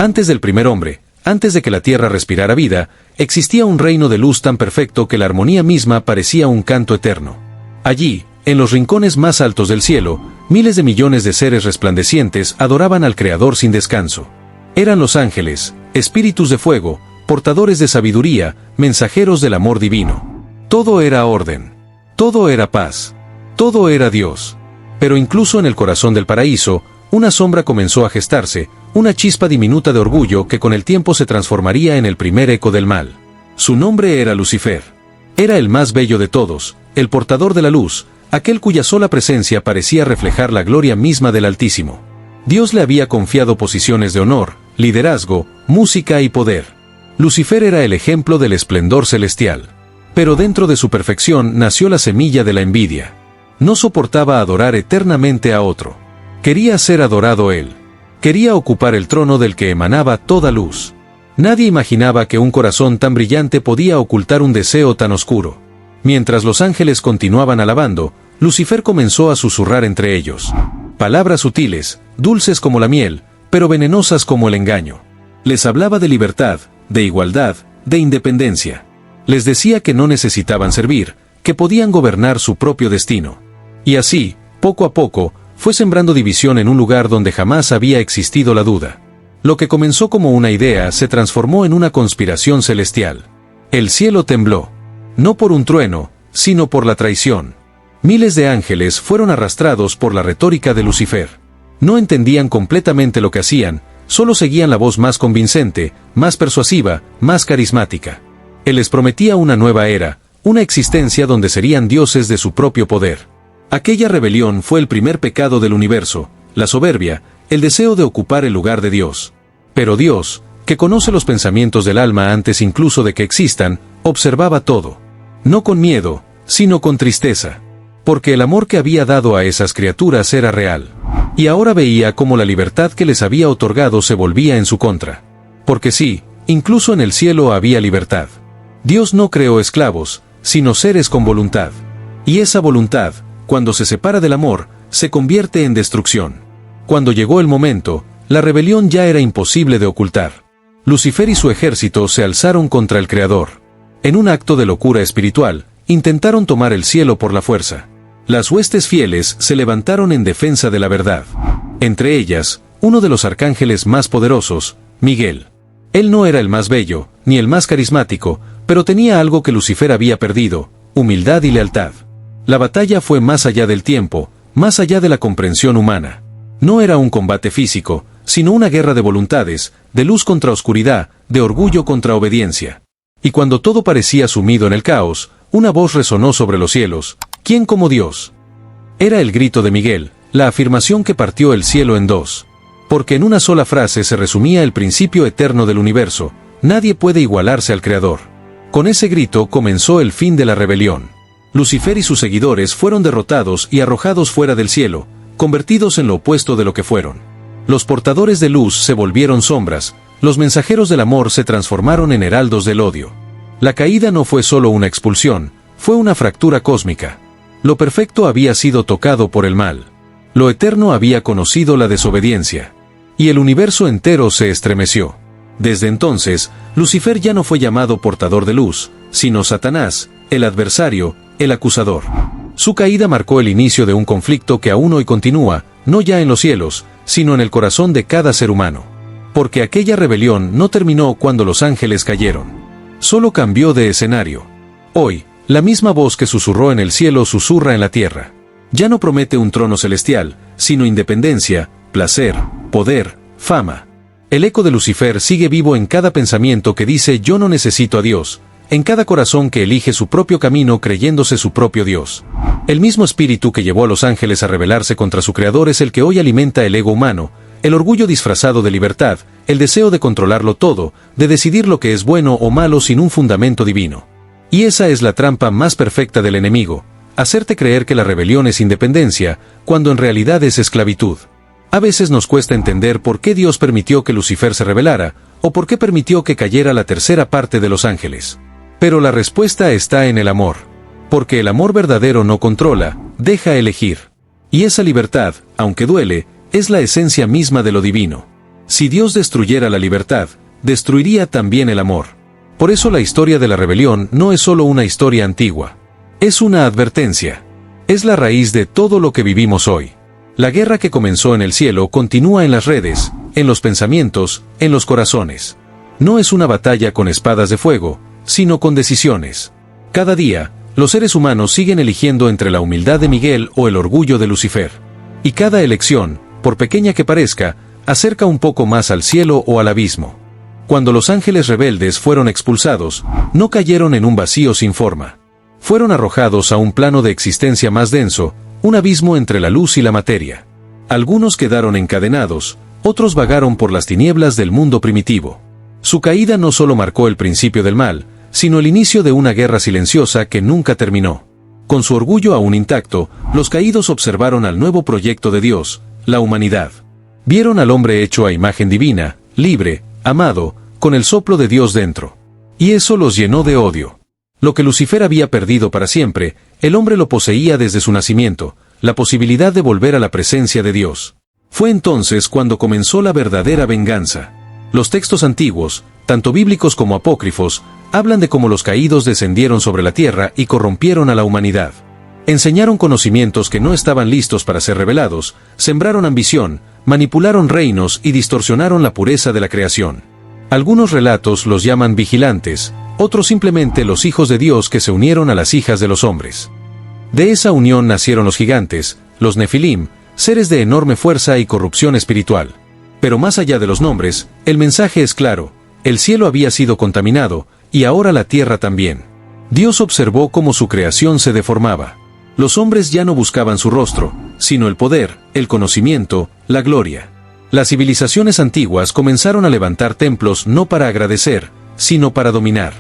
Antes del primer hombre, antes de que la tierra respirara vida, existía un reino de luz tan perfecto que la armonía misma parecía un canto eterno. Allí, en los rincones más altos del cielo, miles de millones de seres resplandecientes adoraban al Creador sin descanso. Eran los ángeles, espíritus de fuego, portadores de sabiduría, mensajeros del amor divino. Todo era orden. Todo era paz. Todo era Dios. Pero incluso en el corazón del paraíso, una sombra comenzó a gestarse, una chispa diminuta de orgullo que con el tiempo se transformaría en el primer eco del mal. Su nombre era Lucifer. Era el más bello de todos, el portador de la luz, aquel cuya sola presencia parecía reflejar la gloria misma del Altísimo. Dios le había confiado posiciones de honor, liderazgo, música y poder. Lucifer era el ejemplo del esplendor celestial. Pero dentro de su perfección nació la semilla de la envidia. No soportaba adorar eternamente a otro. Quería ser adorado él. Quería ocupar el trono del que emanaba toda luz. Nadie imaginaba que un corazón tan brillante podía ocultar un deseo tan oscuro. Mientras los ángeles continuaban alabando, Lucifer comenzó a susurrar entre ellos. Palabras sutiles, dulces como la miel, pero venenosas como el engaño. Les hablaba de libertad, de igualdad, de independencia. Les decía que no necesitaban servir, que podían gobernar su propio destino. Y así, poco a poco, fue sembrando división en un lugar donde jamás había existido la duda. Lo que comenzó como una idea se transformó en una conspiración celestial. El cielo tembló. No por un trueno, sino por la traición. Miles de ángeles fueron arrastrados por la retórica de Lucifer. No entendían completamente lo que hacían, solo seguían la voz más convincente, más persuasiva, más carismática. Él les prometía una nueva era, una existencia donde serían dioses de su propio poder. Aquella rebelión fue el primer pecado del universo, la soberbia, el deseo de ocupar el lugar de Dios. Pero Dios, que conoce los pensamientos del alma antes incluso de que existan, observaba todo. No con miedo, sino con tristeza. Porque el amor que había dado a esas criaturas era real. Y ahora veía cómo la libertad que les había otorgado se volvía en su contra. Porque sí, incluso en el cielo había libertad. Dios no creó esclavos, sino seres con voluntad. Y esa voluntad, cuando se separa del amor, se convierte en destrucción. Cuando llegó el momento, la rebelión ya era imposible de ocultar. Lucifer y su ejército se alzaron contra el Creador. En un acto de locura espiritual, intentaron tomar el cielo por la fuerza. Las huestes fieles se levantaron en defensa de la verdad. Entre ellas, uno de los arcángeles más poderosos, Miguel. Él no era el más bello, ni el más carismático, pero tenía algo que Lucifer había perdido: humildad y lealtad. La batalla fue más allá del tiempo, más allá de la comprensión humana. No era un combate físico, sino una guerra de voluntades, de luz contra oscuridad, de orgullo contra obediencia. Y cuando todo parecía sumido en el caos, una voz resonó sobre los cielos: ¿quién como Dios? Era el grito de Miguel, la afirmación que partió el cielo en dos. Porque en una sola frase se resumía el principio eterno del universo: nadie puede igualarse al Creador. Con ese grito comenzó el fin de la rebelión. Lucifer y sus seguidores fueron derrotados y arrojados fuera del cielo, convertidos en lo opuesto de lo que fueron. Los portadores de luz se volvieron sombras, los mensajeros del amor se transformaron en heraldos del odio. La caída no fue solo una expulsión, fue una fractura cósmica. Lo perfecto había sido tocado por el mal. Lo eterno había conocido la desobediencia. Y el universo entero se estremeció. Desde entonces, Lucifer ya no fue llamado portador de luz, sino Satanás, el adversario, el acusador. Su caída marcó el inicio de un conflicto que aún hoy continúa, no ya en los cielos, sino en el corazón de cada ser humano. Porque aquella rebelión no terminó cuando los ángeles cayeron. Solo cambió de escenario. Hoy, la misma voz que susurró en el cielo susurra en la tierra. Ya no promete un trono celestial, sino independencia, placer, poder, fama. El eco de Lucifer sigue vivo en cada pensamiento que dice yo no necesito a Dios, en cada corazón que elige su propio camino creyéndose su propio Dios. El mismo espíritu que llevó a los ángeles a rebelarse contra su creador es el que hoy alimenta el ego humano, el orgullo disfrazado de libertad, el deseo de controlarlo todo, de decidir lo que es bueno o malo sin un fundamento divino. Y esa es la trampa más perfecta del enemigo, hacerte creer que la rebelión es independencia, cuando en realidad es esclavitud. A veces nos cuesta entender por qué Dios permitió que Lucifer se rebelara, o por qué permitió que cayera la tercera parte de los ángeles. Pero la respuesta está en el amor. Porque el amor verdadero no controla, deja elegir. Y esa libertad, aunque duele, es la esencia misma de lo divino. Si Dios destruyera la libertad, destruiría también el amor. Por eso la historia de la rebelión no es solo una historia antigua. Es una advertencia. Es la raíz de todo lo que vivimos hoy. La guerra que comenzó en el cielo continúa en las redes, en los pensamientos, en los corazones. No es una batalla con espadas de fuego, sino con decisiones. Cada día, los seres humanos siguen eligiendo entre la humildad de Miguel o el orgullo de Lucifer. Y cada elección, por pequeña que parezca, acerca un poco más al cielo o al abismo. Cuando los ángeles rebeldes fueron expulsados, no cayeron en un vacío sin forma. Fueron arrojados a un plano de existencia más denso, un abismo entre la luz y la materia. Algunos quedaron encadenados, otros vagaron por las tinieblas del mundo primitivo. Su caída no solo marcó el principio del mal, sino el inicio de una guerra silenciosa que nunca terminó. Con su orgullo aún intacto, los caídos observaron al nuevo proyecto de Dios, la humanidad. Vieron al hombre hecho a imagen divina, libre, amado, con el soplo de Dios dentro. Y eso los llenó de odio. Lo que Lucifer había perdido para siempre, el hombre lo poseía desde su nacimiento, la posibilidad de volver a la presencia de Dios. Fue entonces cuando comenzó la verdadera venganza. Los textos antiguos, tanto bíblicos como apócrifos, hablan de cómo los caídos descendieron sobre la tierra y corrompieron a la humanidad. Enseñaron conocimientos que no estaban listos para ser revelados, sembraron ambición, manipularon reinos y distorsionaron la pureza de la creación. Algunos relatos los llaman vigilantes, otros simplemente los hijos de Dios que se unieron a las hijas de los hombres. De esa unión nacieron los gigantes, los nefilim, seres de enorme fuerza y corrupción espiritual. Pero más allá de los nombres, el mensaje es claro: el cielo había sido contaminado, y ahora la tierra también. Dios observó cómo su creación se deformaba. Los hombres ya no buscaban su rostro, sino el poder, el conocimiento, la gloria. Las civilizaciones antiguas comenzaron a levantar templos no para agradecer, sino para dominar.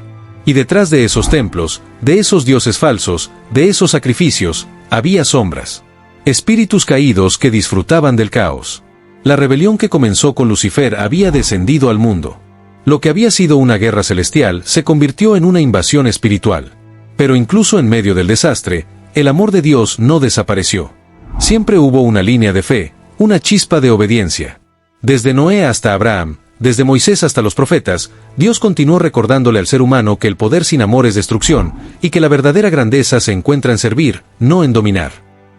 Y detrás de esos templos, de esos dioses falsos, de esos sacrificios, había sombras. Espíritus caídos que disfrutaban del caos. La rebelión que comenzó con Lucifer había descendido al mundo. Lo que había sido una guerra celestial se convirtió en una invasión espiritual. Pero incluso en medio del desastre, el amor de Dios no desapareció. Siempre hubo una línea de fe, una chispa de obediencia. Desde Noé hasta Abraham, desde Moisés hasta los profetas, Dios continuó recordándole al ser humano que el poder sin amor es destrucción, y que la verdadera grandeza se encuentra en servir, no en dominar.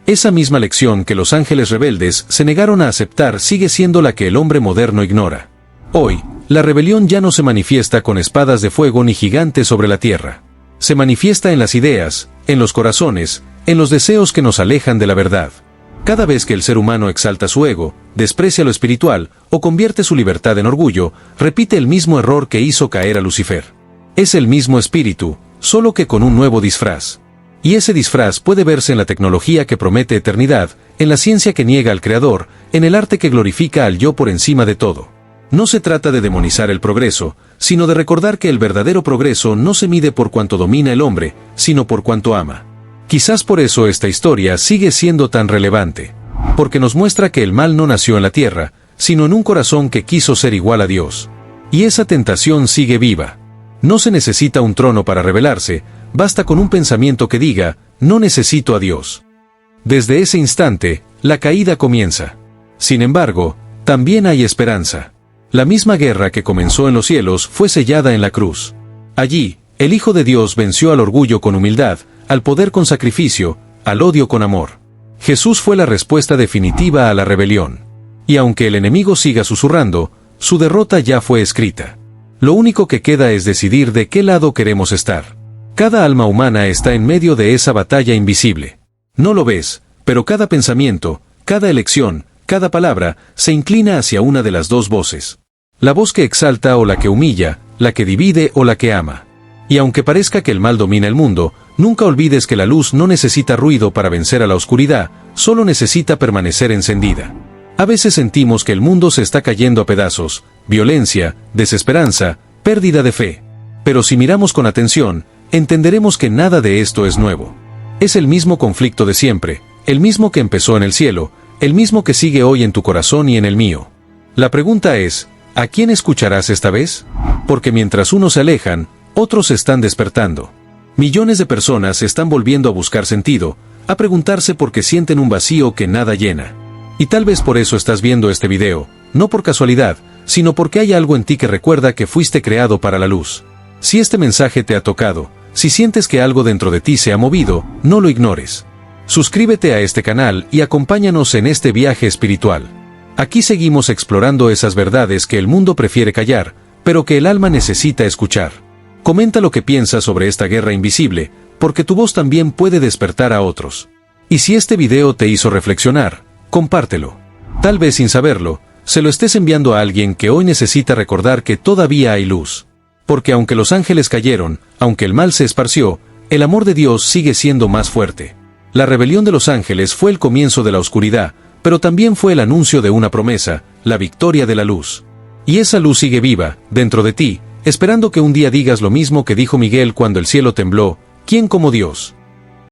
Esa misma lección que los ángeles rebeldes se negaron a aceptar sigue siendo la que el hombre moderno ignora. Hoy, la rebelión ya no se manifiesta con espadas de fuego ni gigantes sobre la tierra. Se manifiesta en las ideas, en los corazones, en los deseos que nos alejan de la verdad. Cada vez que el ser humano exalta su ego, desprecia lo espiritual o convierte su libertad en orgullo, repite el mismo error que hizo caer a Lucifer. Es el mismo espíritu, solo que con un nuevo disfraz. Y ese disfraz puede verse en la tecnología que promete eternidad, en la ciencia que niega al Creador, en el arte que glorifica al yo por encima de todo. No se trata de demonizar el progreso, sino de recordar que el verdadero progreso no se mide por cuanto domina el hombre, sino por cuanto ama. Quizás por eso esta historia sigue siendo tan relevante. Porque nos muestra que el mal no nació en la tierra, sino en un corazón que quiso ser igual a Dios. Y esa tentación sigue viva. No se necesita un trono para rebelarse, basta con un pensamiento que diga: no necesito a Dios. Desde ese instante, la caída comienza. Sin embargo, también hay esperanza. La misma guerra que comenzó en los cielos fue sellada en la cruz. Allí, el Hijo de Dios venció al orgullo con humildad, al poder con sacrificio, al odio con amor. Jesús fue la respuesta definitiva a la rebelión. Y aunque el enemigo siga susurrando, su derrota ya fue escrita. Lo único que queda es decidir de qué lado queremos estar. Cada alma humana está en medio de esa batalla invisible. No lo ves, pero cada pensamiento, cada elección, cada palabra, se inclina hacia una de las dos voces. La voz que exalta o la que humilla, la que divide o la que ama. Y aunque parezca que el mal domina el mundo, nunca olvides que la luz no necesita ruido para vencer a la oscuridad, solo necesita permanecer encendida. A veces sentimos que el mundo se está cayendo a pedazos, violencia, desesperanza, pérdida de fe. Pero si miramos con atención, entenderemos que nada de esto es nuevo. Es el mismo conflicto de siempre, el mismo que empezó en el cielo, el mismo que sigue hoy en tu corazón y en el mío. La pregunta es: ¿a quién escucharás esta vez? Porque mientras unos se alejan, otros se están despertando. Millones de personas se están volviendo a buscar sentido, a preguntarse por qué sienten un vacío que nada llena. Y tal vez por eso estás viendo este video, no por casualidad, sino porque hay algo en ti que recuerda que fuiste creado para la luz. Si este mensaje te ha tocado, si sientes que algo dentro de ti se ha movido, no lo ignores. Suscríbete a este canal y acompáñanos en este viaje espiritual. Aquí seguimos explorando esas verdades que el mundo prefiere callar, pero que el alma necesita escuchar. Comenta lo que piensas sobre esta guerra invisible, porque tu voz también puede despertar a otros. Y si este video te hizo reflexionar, compártelo. Tal vez sin saberlo, se lo estés enviando a alguien que hoy necesita recordar que todavía hay luz. Porque aunque los ángeles cayeron, aunque el mal se esparció, el amor de Dios sigue siendo más fuerte. La rebelión de los ángeles fue el comienzo de la oscuridad, pero también fue el anuncio de una promesa, la victoria de la luz. Y esa luz sigue viva, dentro de ti, esperando que un día digas lo mismo que dijo Miguel cuando el cielo tembló: ¿quién como Dios?